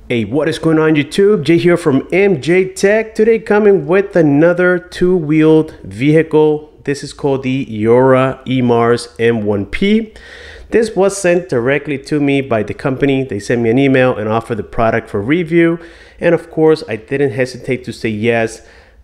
Hey, what is going on YouTube? Jay here from MJTech. Today coming with another two-wheeled vehicle. This is called the Eahora Emars M1P. This was sent directly to me by the company. They sent me an email and offered the product for review. And of course, I didn't hesitate to say yes.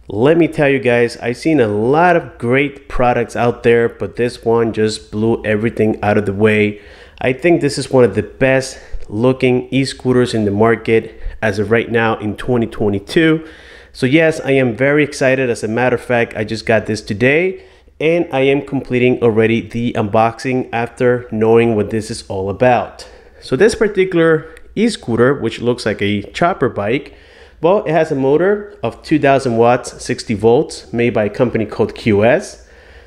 Let me tell you guys, I've seen a lot of great products out there, but this one just blew everything out of the way. I think this is one of the best looking e-scooters in the market as of right now in 2022. So yes, I am very excited. As a matter of fact, I just got this today and I am completing already the unboxing after knowing what this is all about. So this particular e-scooter, which looks like a chopper bike, well, it has a motor of 2000 watts, 60 volts, made by a company called QS.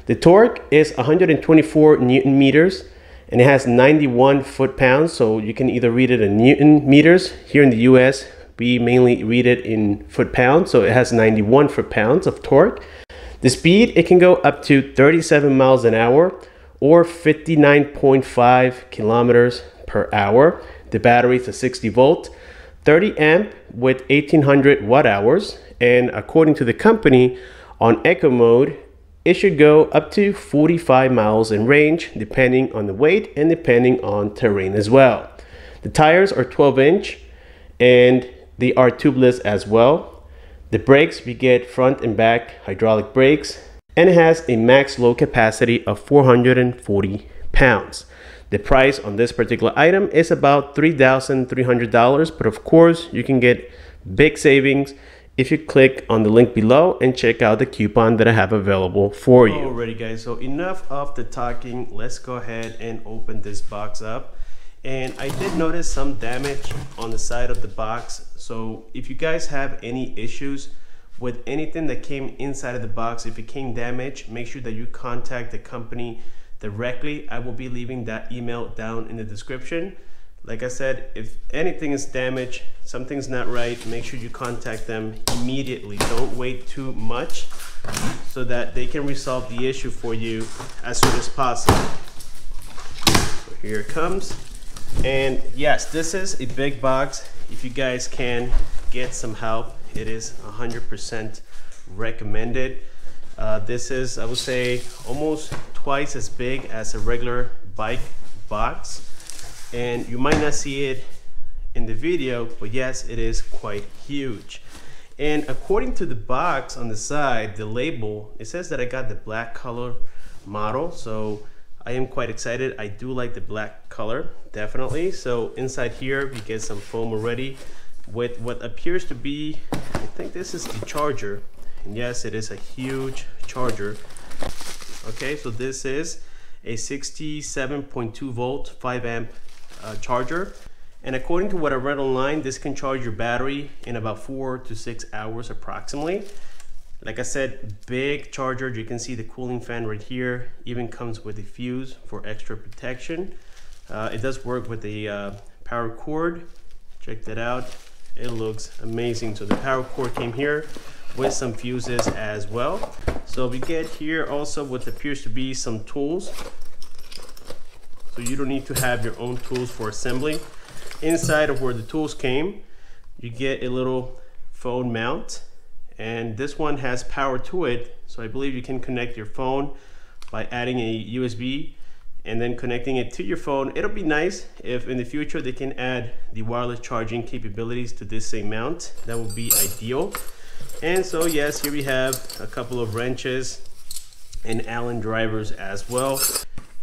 The torque is 124 Newton meters. And it has 91 foot-pounds, so you can either read it in Newton meters. Here in the US, we mainly read it in foot-pounds, so it has 91 foot-pounds of torque. The speed, it can go up to 37 miles an hour or 59.5 kilometers per hour. The battery is a 60 volt, 30 amp with 1800 watt hours. And according to the company, on eco mode, it should go up to 45 miles in range, depending on the weight and depending on terrain as well. The tires are 12-inch and they are tubeless as well. The brakes, we get front and back hydraulic brakes, and it has a max load capacity of 440 pounds. The price on this particular item is about $3,300, but of course you can get big savings if you click on the link below and check out the coupon that I have available for you. Alrighty guys, so enough of the talking. Let's go ahead and open this box up. And I did notice some damage on the side of the box. So if you guys have any issues with anything that came inside of the box, if it came damaged, make sure that you contact the company directly. I will be leaving that email down in the description. Like I said, if anything is damaged, something's not right, make sure you contact them immediately. Don't wait too much so that they can resolve the issue for you as soon as possible. So here it comes. And yes, this is a big box. If you guys can get some help, it is 100% recommended. This is, I would say, almost twice as big as a regular bike box. And you might not see it in the video, but yes, it is quite huge. And according to the box on the side, the label, it says that I got the black color model. So I am quite excited. I do like the black color, definitely. So inside here, we get some foam already with what appears to be, I think this is the charger. And yes, it is a huge charger. Okay, so this is a 67.2 volt, 5 amp charger, and according to what I read online, this can charge your battery in about 4 to 6 hours approximately. Like I said, big charger. You can see the cooling fan right here. Even comes with a fuse for extra protection. It does work with a power cord. Check that out. It looks amazing. So the power cord came here with some fuses as well. So we get here also what appears to be some tools. So you don't need to have your own tools for assembly. Inside of where the tools came, you get a little phone mount, and this one has power to it. So I believe you can connect your phone by adding a USB and then connecting it to your phone. It'll be nice if in the future they can add the wireless charging capabilities to this same mount. That would be ideal. And so yes, here we have a couple of wrenches and Allen drivers as well.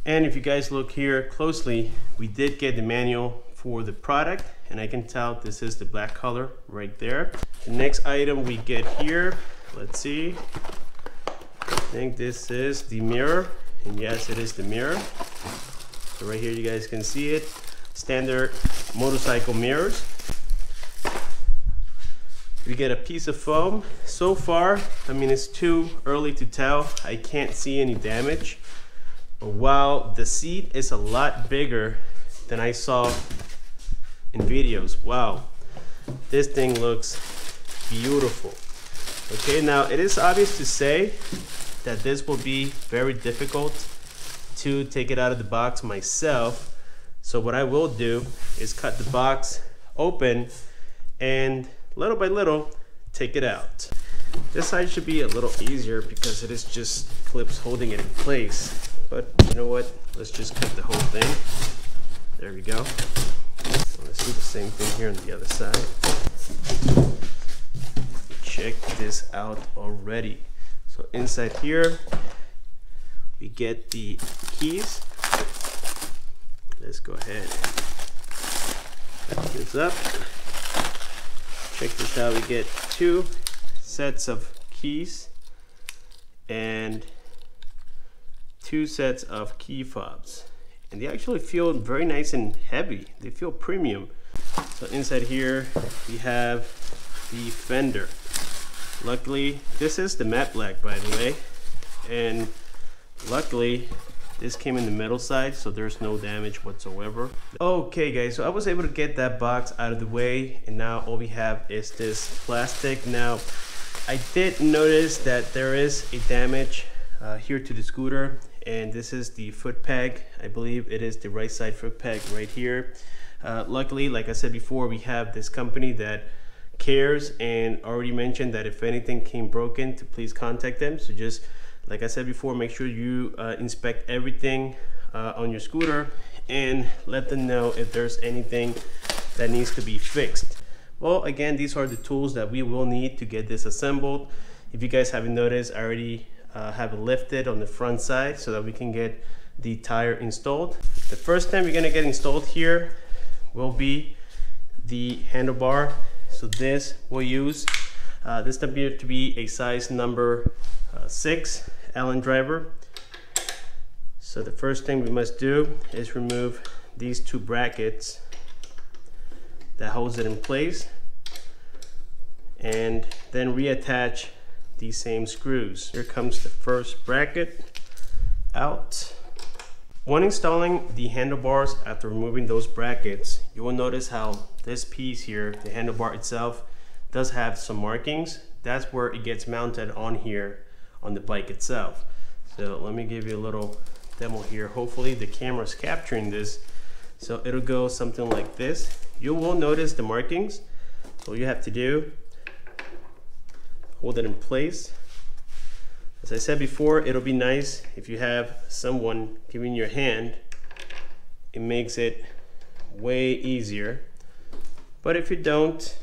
And if you guys look here closely, we did get the manual for the product, and I can tell this is the black color right there. The next item we get here, let's see, I think this is the mirror, and yes, it is the mirror. So right here you guys can see it, standard motorcycle mirrors. We get a piece of foam. So far, I mean, it's too early to tell. I can't see any damage. But wow, the seat is a lot bigger than I saw in videos. Wow, this thing looks beautiful. Okay, now it is obvious to say that this will be very difficult to take it out of the box myself. So what I will do is cut the box open and little by little take it out. This side should be a little easier because it is just clips holding it in place, but you know what, let's just cut the whole thing. There we go. So let's do the same thing here on the other side. Check this out already. So inside here we get the keys. Let's go ahead and cut this up. Check this out, we get 2 sets of keys and 2 sets of key fobs, and they actually feel very nice and heavy. They feel premium. So inside here we have the fender. Luckily, this is the matte black, by the way, and luckily this came in the metal side, so there's no damage whatsoever. Okay guys, so I was able to get that box out of the way, and now all we have is this plastic. Now I did notice that there is a damage here to the scooter, and this is the foot peg. I believe it is the right side foot peg right here. Luckily, like I said before, we have this company that cares and already mentioned that if anything came broken, to please contact them. So just like I said before, make sure you inspect everything on your scooter and let them know if there's anything that needs to be fixed. Well, again, these are the tools that we will need to get this assembled. If you guys haven't noticed, I already have it lifted on the front side so that we can get the tire installed. The first thing we're gonna get installed here will be the handlebar. So this we'll use, this appears to be a size number 6 Allen driver. So the first thing we must do is remove these 2 brackets that holds it in place, and then reattach these same screws. Here comes the first bracket out. When installing the handlebars, after removing those brackets, you will notice how this piece here, the handlebar itself, does have some markings. That's where it gets mounted on here on the bike itself. So let me give you a little demo here. Hopefully the camera's capturing this. So it'll go something like this. You will notice the markings. So all you have to do, hold it in place. As I said before, it'll be nice if you have someone giving your hand. It makes it way easier. But if you don't,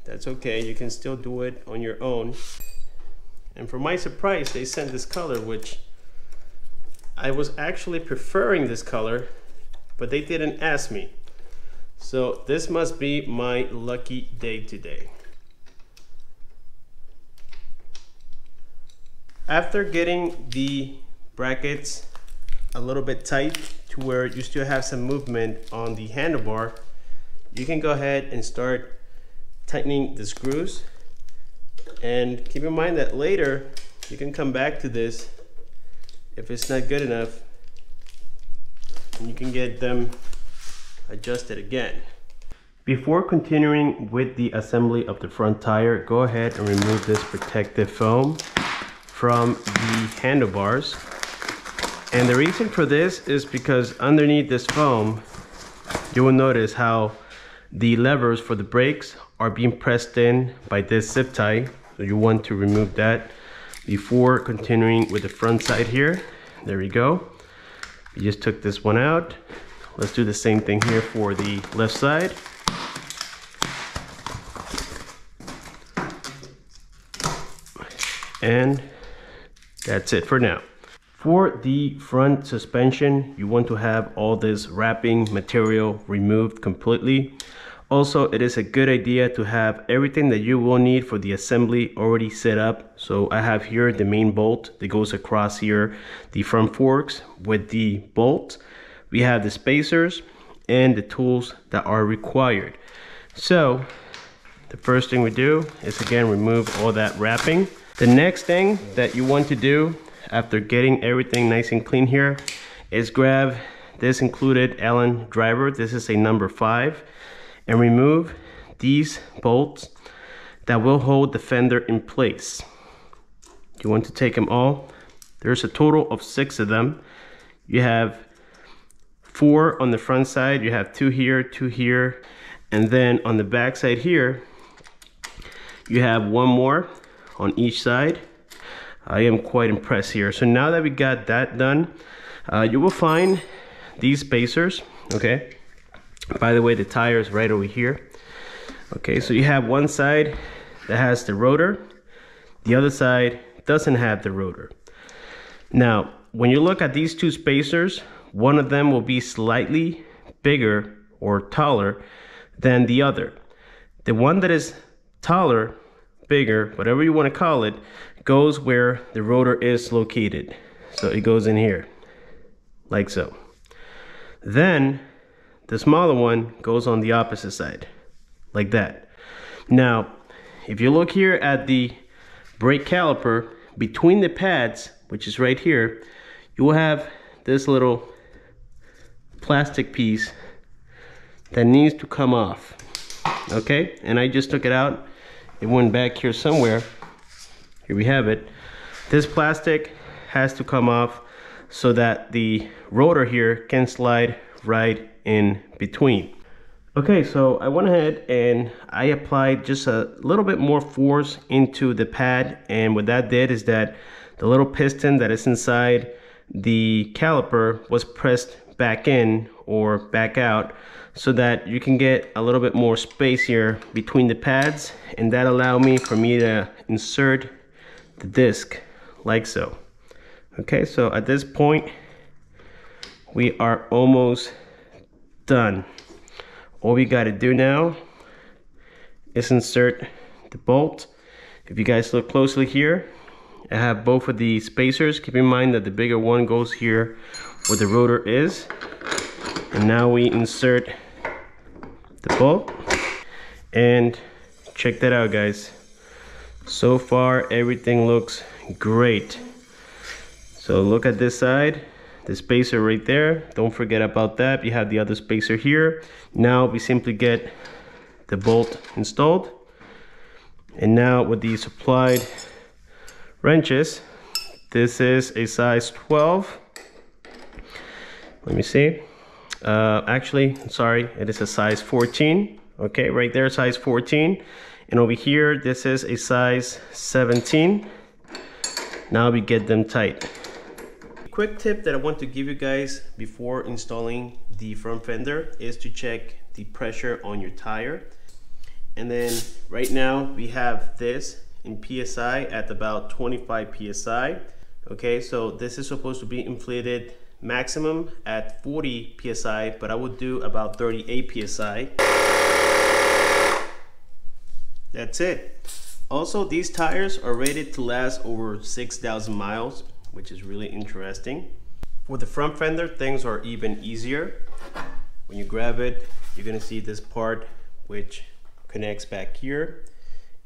that's okay. You can still do it on your own. And for my surprise, they sent this color, which I was actually preferring this color, but they didn't ask me. So this must be my lucky day today. After getting the brackets a little bit tight to where you still have some movement on the handlebar, you can go ahead and start tightening the screws. And keep in mind that later you can come back to this if it's not good enough, and you can get them adjusted again. Before continuing with the assembly of the front tire, go ahead and remove this protective foam from the handlebars. And the reason for this is because underneath this foam, you will notice how the levers for the brakes are being pressed in by this zip tie. So you want to remove that before continuing with the front side here. There we go. We just took this one out. Let's do the same thing here for the left side. And that's it for now. For the front suspension, you want to have all this wrapping material removed completely. Also, it is a good idea to have everything that you will need for the assembly already set up. So I have here the main bolt that goes across here, the front forks with the bolt. We have the spacers and the tools that are required. So the first thing we do is again remove all that wrapping. The next thing that you want to do after getting everything nice and clean here is grab this included Allen driver. This is a number 5. And remove these bolts that will hold the fender in place. You want to take them all. There's a total of 6 of them. You have 4 on the front side, you have 2 here, 2 here, and then on the back side here, you have one more on each side. I am quite impressed here. So now that we got that done, you will find these spacers, okay? By the way, the tire is right over here. Okay, so you have one side that has the rotor, the other side doesn't have the rotor. Now, when you look at these two spacers, one of them will be slightly bigger or taller than the other. The one that is taller, bigger, whatever you want to call it, goes where the rotor is located. So it goes in here, like so. Then the smaller one goes on the opposite side, like that. Now, if you look here at the brake caliper, between the pads, which is right here, you will have this little plastic piece that needs to come off. Okay, and I just took it out. It went back here somewhere. Here we have it. This plastic has to come off so that the rotor here can slide right in between. Okay, so I went ahead and I applied just a little bit more force into the pad, and what that did is that the little piston that is inside the caliper was pressed back in or back out, so that you can get a little bit more space here between the pads, and that allowed me to insert the disc like so. Okay, so at this point we are almost done. All we got to do now is insert the bolt. If you guys look closely here, I have both of the spacers. Keep in mind that the bigger one goes here where the rotor is. And now we insert the bolt. And check that out, guys. So far, everything looks great. So look at this side. The spacer right there, don't forget about that. You have the other spacer here. Now we simply get the bolt installed, and now with the supplied wrenches, this is a size 12. Let me see. Actually, sorry, it is a size 14. Okay, right there, size 14. And over here, this is a size 17. Now we get them tight. Quick tip that I want to give you guys before installing the front fender is to check the pressure on your tire. And then right now we have this in PSI at about 25 PSI. Okay, so this is supposed to be inflated maximum at 40 PSI, but I would do about 38 PSI. That's it. Also, these tires are rated to last over 6,000 miles, which is really interesting. For the front fender, things are even easier. When you grab it, you're gonna see this part which connects back here,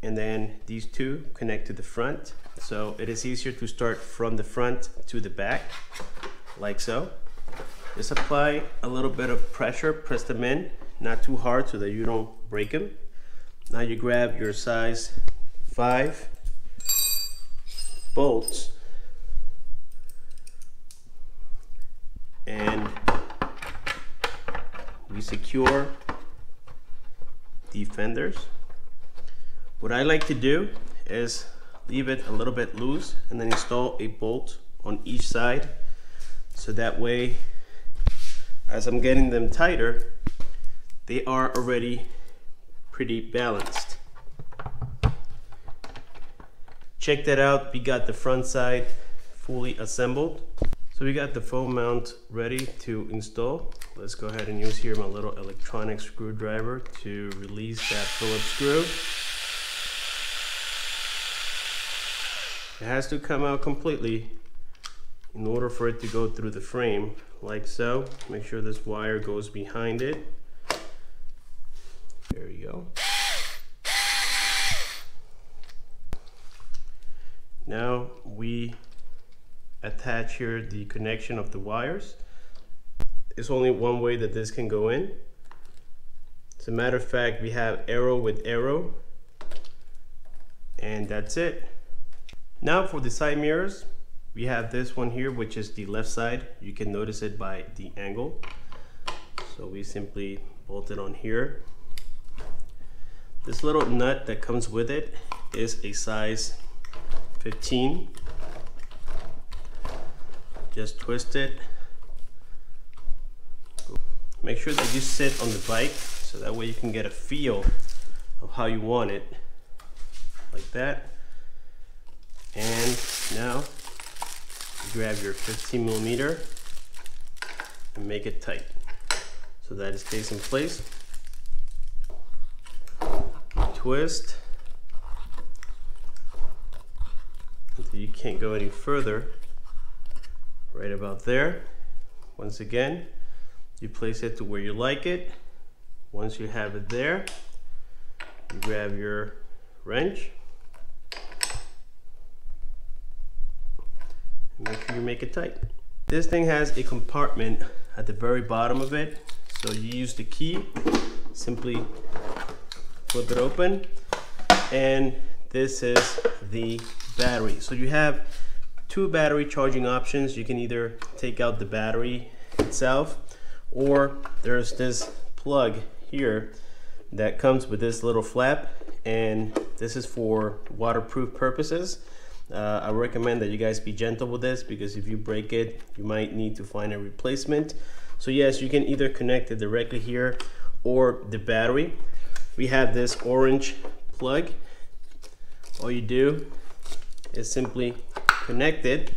and then these two connect to the front. So it is easier to start from the front to the back, like so. Just apply a little bit of pressure, press them in, not too hard so that you don't break them. Now you grab your size 5 bolts, and we secure the fenders. What I like to do is leave it a little bit loose and then install a bolt on each side, so that way as I'm getting them tighter, they are already pretty balanced. Check that out, we got the front side fully assembled. So we got the foam mount ready to install. Let's go ahead and use here my little electronic screwdriver to release that Phillips screw. It has to come out completely in order for it to go through the frame, like so. Make sure this wire goes behind it. There you go. Now we attach here the connection of the wires. There's only one way that this can go in. As a matter of fact, we have arrow with arrow, and that's it. Now for the side mirrors, we have this one here, which is the left side. You can notice it by the angle. So we simply bolt it on here. This little nut that comes with it is a size 15. Just twist it. Make sure that you sit on the bike so that way you can get a feel of how you want it, like that. And now you grab your 15mm and make it tight so that it stays in place. Twist until you can't go any further. Right about there. Once again, you place it to where you like it. Once you have it there, you grab your wrench and make sure you make it tight. This thing has a compartment at the very bottom of it, so you use the key, simply flip it open, and this is the battery. So you have two battery charging options. You can either take out the battery itself, or there's this plug here that comes with this little flap, and this is for waterproof purposes. I recommend that you guys be gentle with this, because if you break it, you might need to find a replacement. So yes, you can either connect it directly here or the battery. We have this orange plug. All you do is simply connect it.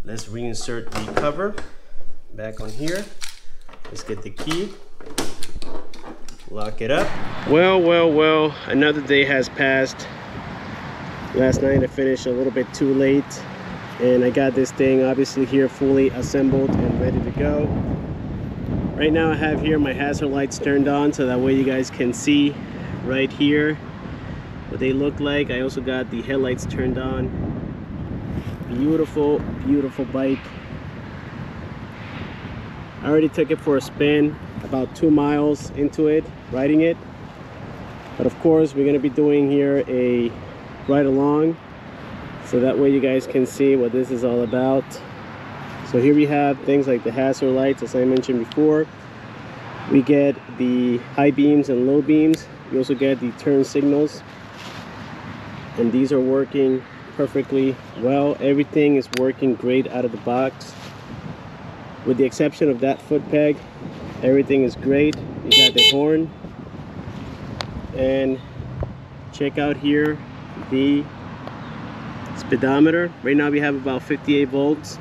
Let's reinsert the cover back on here. Let's get the key, lock it up. Well, another day has passed. Last night I finished a little bit too late, and I got this thing obviously here fully assembled and ready to go. Right now I have here my hazard lights turned on, so that way you guys can see right here what they look like. I also got the headlights turned on. Beautiful, beautiful bike. I already took it for a spin, about 2 miles into it, riding it. But of course, we're gonna be doing here a ride along, so that way you guys can see what this is all about. So here we have things like the hazard lights, as I mentioned before. We get the high beams and low beams. We also get the turn signals, and these are working perfectly well. Everything is working great out of the box, with the exception of that foot peg. Everything is great. You got the horn, and check out here the speedometer. Right now we have about 58 volts.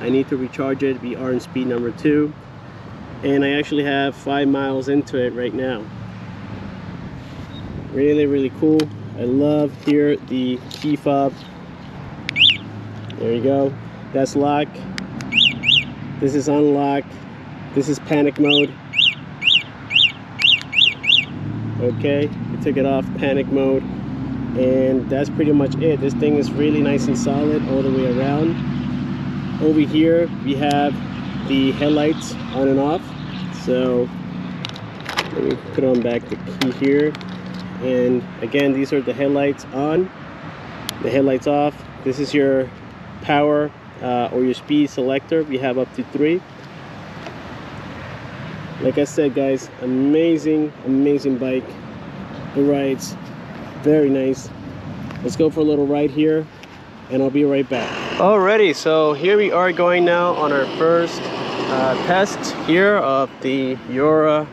I need to recharge it. We are in speed number 2, and I actually have 5 miles into it right now. Really cool. I love here the key fob. There you go. That's lock. This is unlock. This is panic mode. Okay, we took it off panic mode, and that's pretty much it. This thing is really nice and solid all the way around. Over here we have the headlights on and off. So let me put on back the key here, and again, these are the headlights on, the headlights off. This is your power or your speed selector. We have up to 3. Like I said, guys, amazing bike. It rides very nice. Let's go for a little ride here, and I'll be right back. Alrighty, so here we are going now on our first test here of the Eahora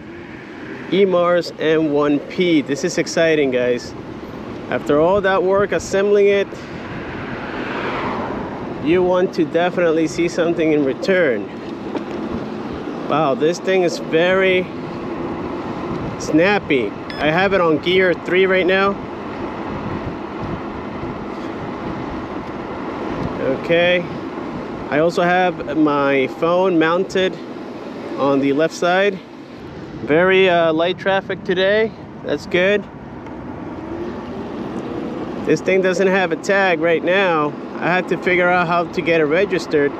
Emars M1P. This is exciting, guys. After all that work assembling it, you want to definitely see something in return. Wow, this thing is very snappy. I have it on gear 3 right now. Okay, I also have my phone mounted on the left side. Very light traffic today. That's good. This thing doesn't have a tag right now. I had to figure out how to get it registered.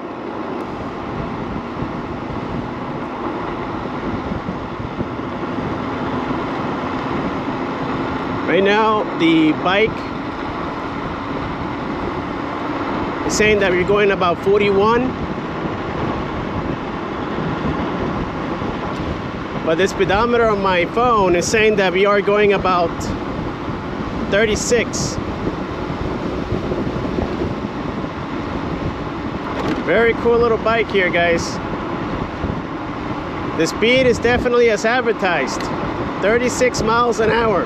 Right now, the bike is saying that we're going about 41. But the speedometer on my phone is saying that we are going about 36. Very cool little bike here, guys. The speed is definitely as advertised, 36 miles an hour.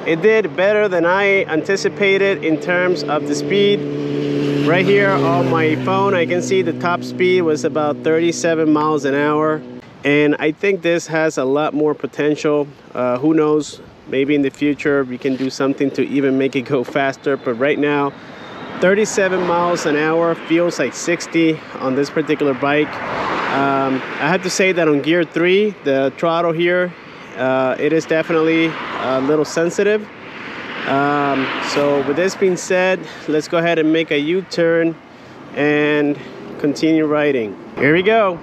It did better than I anticipated in terms of the speed. Right here on my phone, I can see the top speed was about 37 miles an hour. And I think this has a lot more potential. Who knows, maybe in the future we can do something to even make it go faster. But right now, 37 miles an hour feels like 60 on this particular bike. I have to say that on gear 3, the throttle here, it is definitely a little sensitive. So with this being said, let's go ahead and make a U-turn and continue riding. Here we go.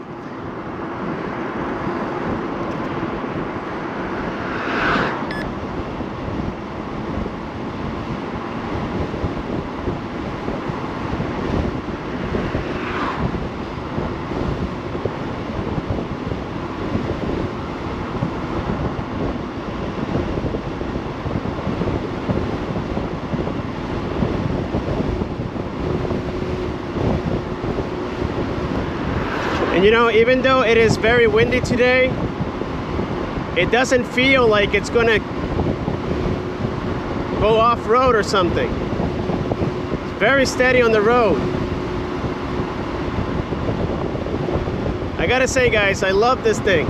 And you know, even though it is very windy today, it doesn't feel like it's gonna go off-road or something. It's very steady on the road. I gotta say, guys, I love this thing.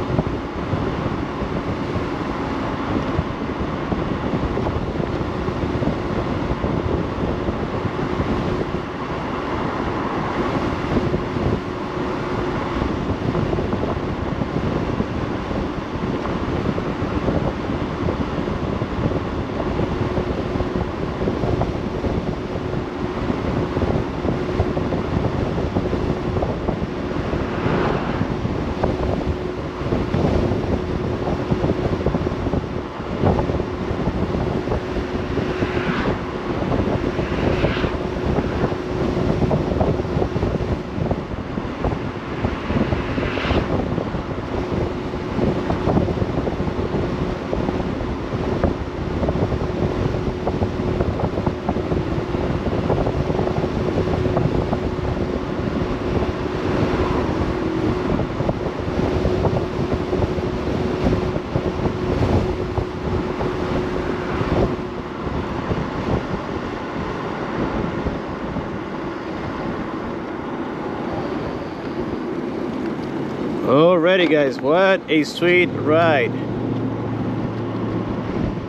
Alrighty, guys, what a sweet ride.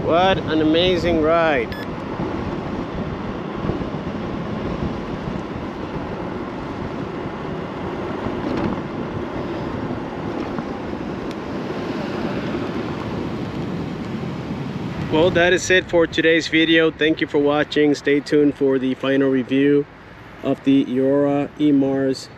What an amazing ride. Well, that is it for today's video. Thank you for watching. Stay tuned for the final review of the Eahora Emars